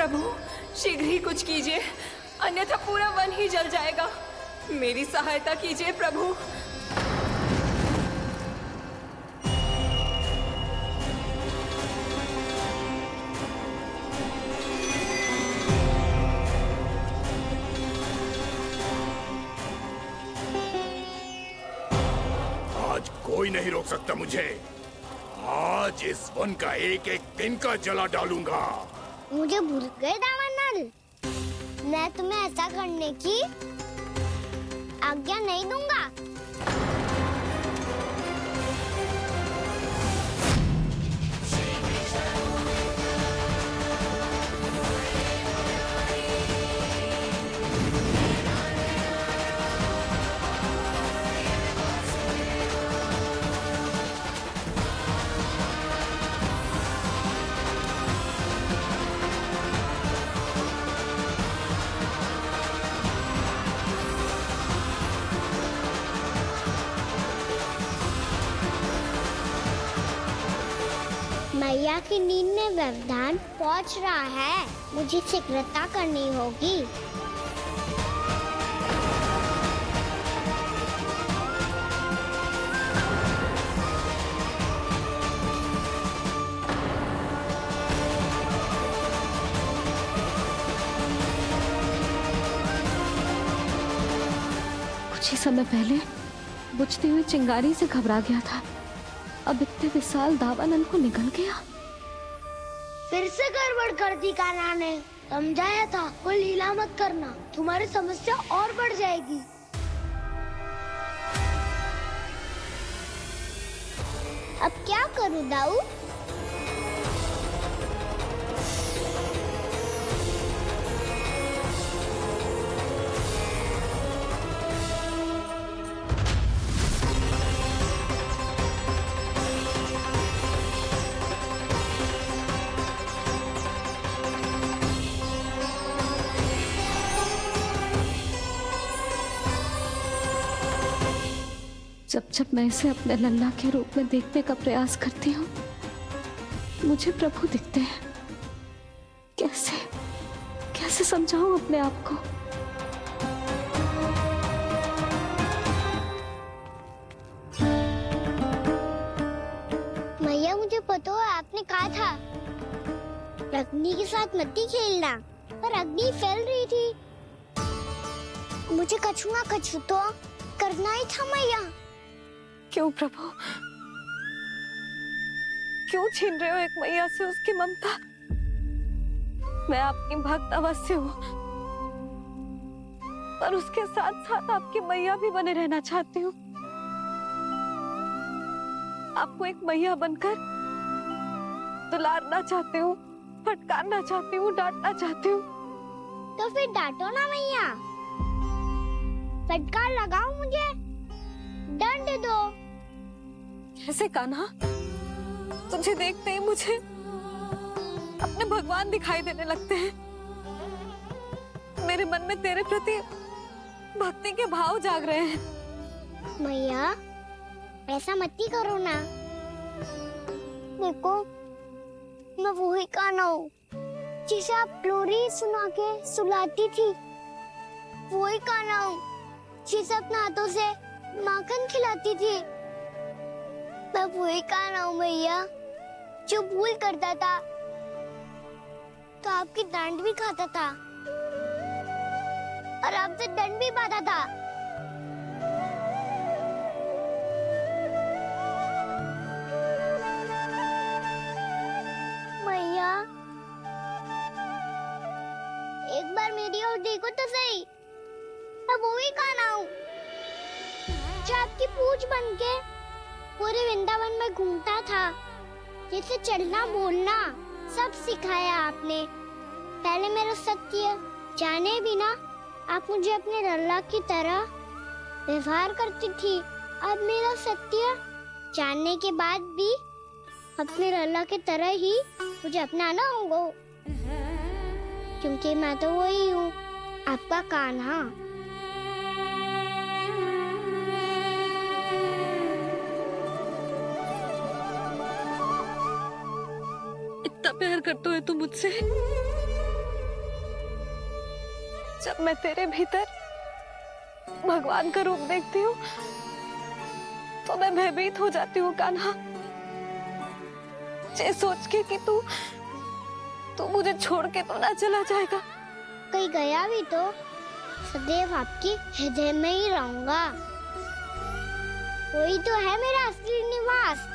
प्रभु शीघ्र ही कुछ कीजिए, अन्यथा पूरा वन ही जल जाएगा। मेरी सहायता कीजिए प्रभु। आज कोई नहीं रोक सकता मुझे। आज इस वन का एक एक दिन का जला डालूंगा। मुझे भूल गए दावानल, मैं तुम्हें ऐसा करने की आज्ञा नहीं दूंगा। मैया की नींद में व्यवधान पहुंच रहा है, मुझे शीघ्रता करनी होगी। कुछ ही समय पहले बुझती हुई चिंगारी से घबरा गया था, अब इतने विशाल दावानल को निगल गया। फिर से गड़बड़ कर दी कान्हा ने। समझाया था कोई लीला मत करना, तुम्हारी समस्या और बढ़ जाएगी। अब क्या करूं दाऊ? जब जब मैं इसे अपने लल्ला के रूप में देखने का प्रयास करती हूँ, मुझे प्रभु दिखते हैं। कैसे कैसे समझाऊं अपने आप को? मैया मुझे पता है आपने कहा था अग्नि के साथ मत ही खेलना, पर अग्नि फैल रही थी। मुझे कछुआ कछु तो करना ही था मैया। क्यों प्रभु, क्यों छीन रहे हो एक मैया से उसकी ममता? मैं आपकी भक्त अवश्य हूँ, पर उसके साथ साथ आपकी मैया भी बने रहना चाहती हूँ। आपको एक मैया बनकर दुलारना चाहती हूँ, फटकारना चाहती हूँ, डांटना चाहती हूँ। तो फिर डांटो ना मैया, फटकार लगाओ, मुझे दंड दो। कैसे कान्हा? तुझे देखते ही मुझे अपने भगवान दिखाई देने लगते हैं। मेरे मन में तेरे प्रति भक्ति के भाव जाग रहे हैं। मैया ऐसा मत ही करो ना। देखो मैं वही कान्हा हूँ जिसे आप लोरी सुना के सुलाती थी। वही कान्हा हूँ जिसे अपने हाथों से माखन खिलाती थी। मैं वही कान्हा हूँ मैया जो भूल करता था तो आपकी डांट भी खाता था और आपसे दंड भी पाता था। मैया एक बार मेरी ओर देखो तो सही, मैं वही कान्हा हूँ जो आपकी पूछ बनके पूरे वृंदावन में घूमता था। जैसे चलना बोलना सब सिखाया आपने। पहले मेरा सत्य जाने बिना आप मुझे अपने लल्ला की तरह व्यवहार करती थी। अब मेरा सत्य जानने के बाद भी अपने लल्ला की तरह ही मुझे अपनाना होगा, क्योंकि मैं तो वही हूँ, आपका कान्हा। इतना प्यार करते हो तुम मुझसे, जब मैं तेरे भीतर भगवान का रूप देखती हूँ तो मैं भयभीत हो जाती हूँ कान्हा, ये सोच के कि तू मुझे छोड़ के तो ना चला जाएगा। कहीं गया भी तो सदैव आपके हृदय में ही रहूंगा। वही तो है मेरा असली निवास।